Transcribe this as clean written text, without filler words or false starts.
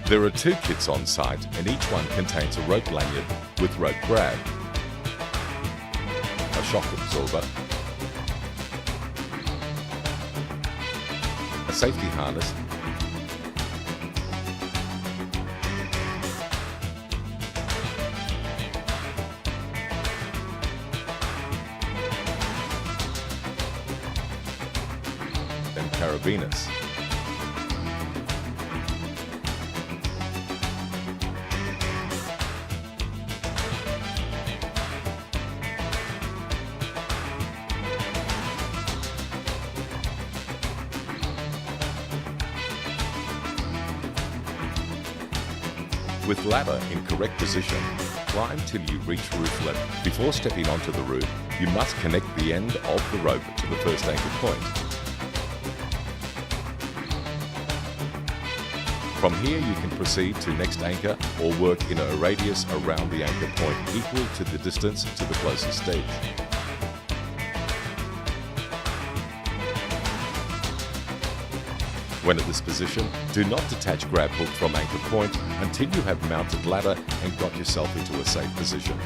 There are 2 kits on site and each one contains a rope lanyard with rope grab, a shock absorber, a safety harness, and carabiners. With ladder in correct position, climb till you reach roof level. Before stepping onto the roof, you must connect the end of the rope to the first anchor point. From here you can proceed to next anchor or work in a radius around the anchor point equal to the distance to the closest stage. When at this position, do not detach grab hook from anchor point until you have mounted ladder and got yourself into a safe position.